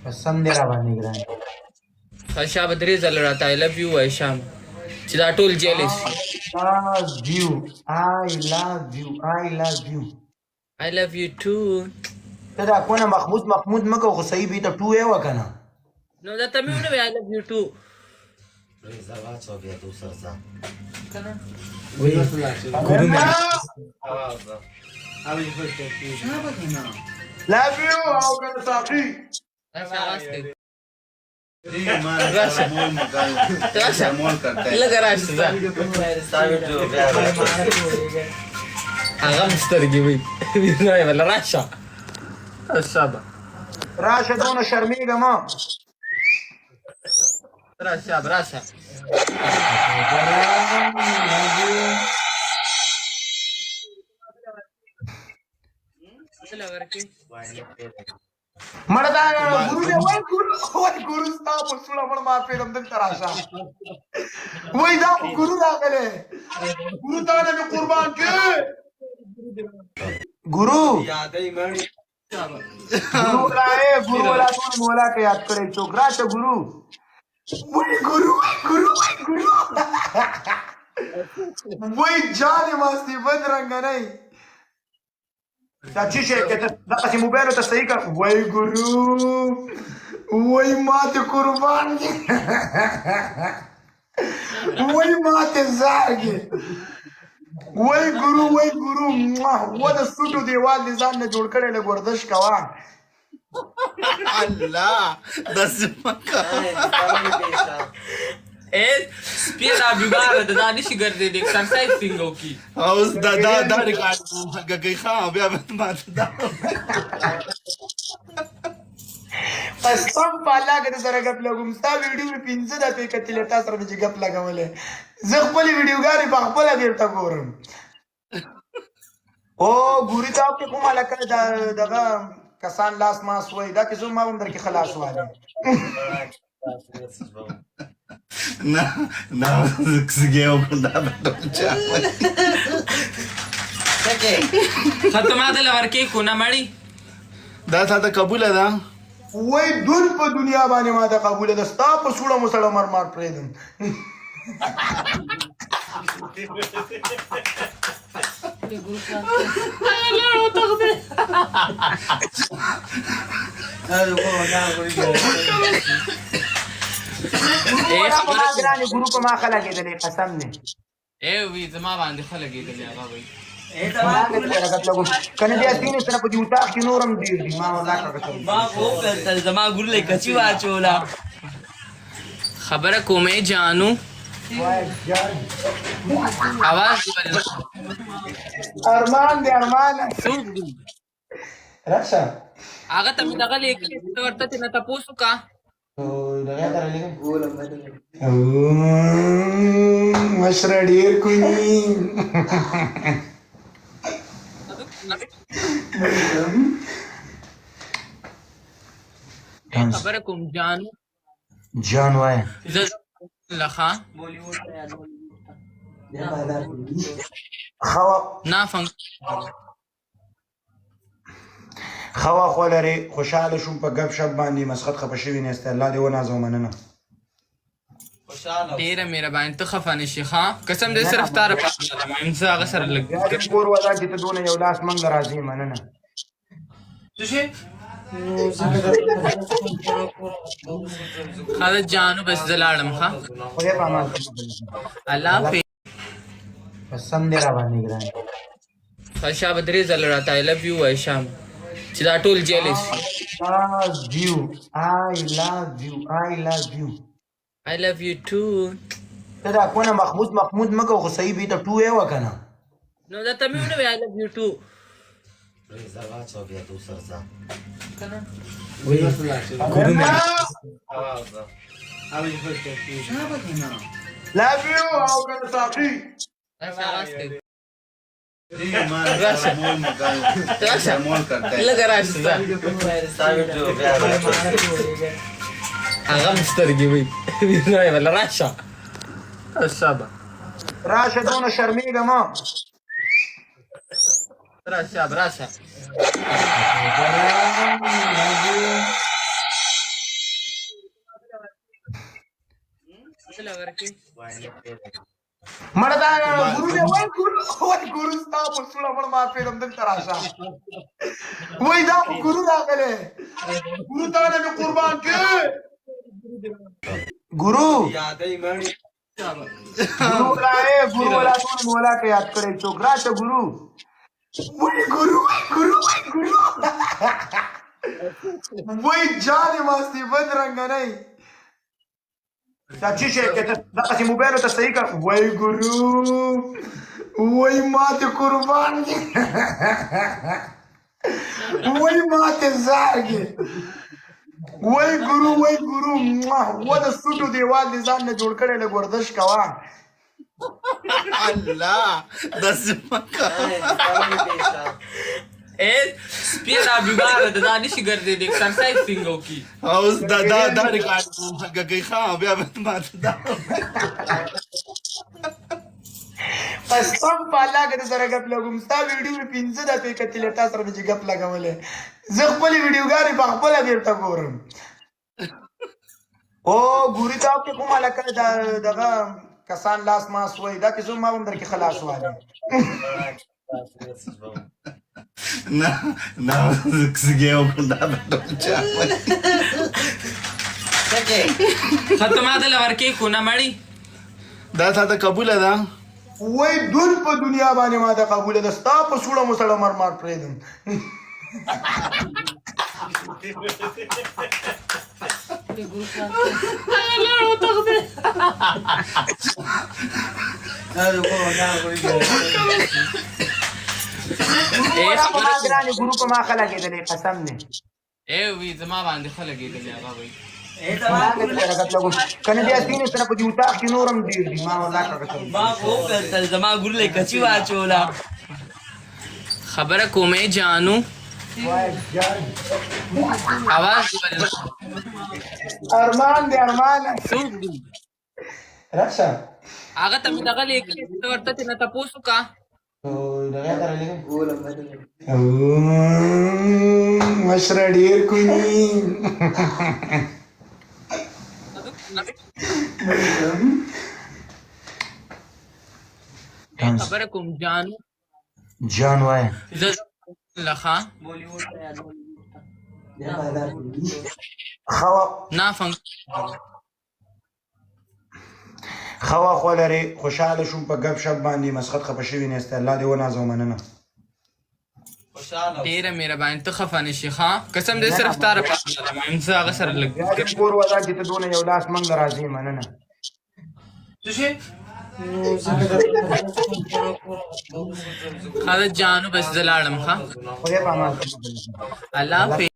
قسم دې را باندې ګران. شابه درې ځله راته I love you وایي شام چې دا ټول جیلس I love you too. ته دا کونه محمود مکو خو صحیح به ته ټو یې وکنه. نو دا ته مې ونه وی I love you too. ګورو مې love you او کنه صافي. لږه راشه ځه هغه هم سترګې وي وایي بله راشه شابه راشه دونه شرمېږه مه. راشه راشه مړه دا ګورو دی وای ګورو ستا په سوړه مړ ما پیډم دلته راشه وای دا ګورو راغلی ګورو ته مې قربان کې ګورو ګورو ولا ټول مولا کې یاد کړی څوک راشه ګورو وای ګورو وای جانې ماستی بد رنګ نه دا چی شي که دغسې موبایل ته صحیح کړه وای ګورو وای ماته قربان دي وای ماته زارګې وای ګورو و د سټو دیوال دې ځان نه جوړ کړی لږ ورزش کوه الله داسې مه کوه سپینه بیماره ده دا نشي ګرځېدی اکسرسایز څنګه وکړي اوس دا ریکارډ ګګۍ خان بیا به ماته دا قسم په الله که د سره ګپ لګوم ستا ویډیو مې 15 دقیقې کتلې تا سره مې چې ګپ لګولې زه خپلې ویډیوګانې په خپله بېرته ګورم او ګوري ته کې کوم هلکه دغه کسان لاس ماس وایي دا کیسو ما هم درکې خلاص والی نه زګې وکړه دا به چا ته ما دله ورکې کو نه مړي دا تا ته قبوله ده وای دون په دنیا باندې ما ته قبوله ده ستا په سوړه مسړه مرمار پرېږدم ګورو په ما ښه لګېدلی قسم دی وي زما باندې ښه لګېدلې هغه وایي کنه بیا سینې سره په دې اتاق کې نور هم ډېر دي ما وکتل زما ګورلې کچي واچوله خبره کومې جانو आवाज ارمان دی ارمان څوک دی راشه هغه ته مې دغه لیکلي ته ورته چې نه تپوس وکړه مشره ډېر کوي خبره کوم جانو جان وایه لخا نه فنګ خوا خو لرې خوشحاله شوم په ګپ شپ باندې مسخت خفه شوي نه استه الله دې ونازو مننه ډېره مهرباني ته خفه نه شي ښه قسم دې صرف تا لپاره یم زه هغه سره لږ بیا دې کور ولا چې ته دونه یو لاس منګ راځې مننه ښه جانو بس زه لاړم ښه خدای په امان الله حافظ قسم دې را باندې ګران ښه شابه درې ځله راته I love you وایي شام چې دا ټول جیلس I love you too. ته دا کونه محمود مکو خو صحیح به ته ټو یې وکنه نو دا ته مې ونه وی I love you too. ګورو مې love you او کنه صافي لږه راشه ځه هغه هم سترګې وي وایي بله راشه شابه راشه دونه شرمېږه مه راشه لورکې مړه دا ګورو دی وای ګورو ستا په سوله مړ ما پیلم دلته راشه وای دا ګورو راغله ګورو ته مې قربان کړ ګورو ګورو راي ګورو ولا ټول مولا ته یاد کړې چوکرا ته ګورو وای ګورو وای جان ماستی بدرنګ نه دا چې کې دا چې موبایل ته صحیح کړ وای ګورو وای ماته قربان دي وای ماته زارګي وای ګورو و د سټو دیوال دي ځان نه جوړ کړي له ګردش کوا الله دسمکا سپینا بیمار ده دا نشي ګرځي د ایکسرسایز څنګه وکي اوس دا ریکارډ کوي خا بیا ما دا قسم په الله کې سره غپ لګوم ستا ویډیو په 15 دقیقې کتلې تاسو سره چې غپ لګولې زه خپل ویډیوګانې په خپل بیرته ګورم او ګوري تاسو کې کومه لکه دغه کسان لاس ماس وای دا کې زما هم درکې خلاص واله نه کسګیو کنده بچا ختمه ده لورکې کو نه مړی دا تا قبول ده وای دون په دنیا باندې ما دا قبول ده ستا په سوړه مسړه مرمار پرېدم ګروپ ما خلک دې قسم نه وی زما باندې خلک دې هغه وای کنه دې اسینه سره په دې وتا کې نورم ډیر دي ما ولا کړم ما وو کړل زما ګورلې کچي واچولا خبره کومه جانو आवाज ارمان دې ارمان څوک دی راشه هغه ته دغه لیکل ورته نه تاسو کا دغه درلې مشر ډیر کوي خبره کوم جانو جان وای لخا خوا نه فنګ خوا خو لري خوشاله شوم په غب شپ باندې مسخت خپه شوی نه است الله دې ونازو مننه ډیره مهرباني ته خفه نشي ښا قسم دې صرف تاره پاتې انسان هغه سره لګ کور ولا چې ته دونه یو لاس منګ راځي مننه خاله جانو بس زلاړم ښا خو دې په امان الله